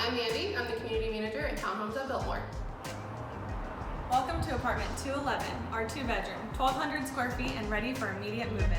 I'm Mandy. I'm the community manager at Townhomes at Biltmore. Welcome to apartment 211, our 2-bedroom, 1,200 square feet and ready for immediate move-in.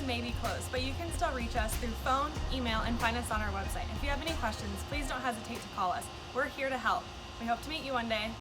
May be closed, but you can still reach us through phone, email, and find us on our website. If you have any questions, please don't hesitate to call us. We're here to help. We hope to meet you one day.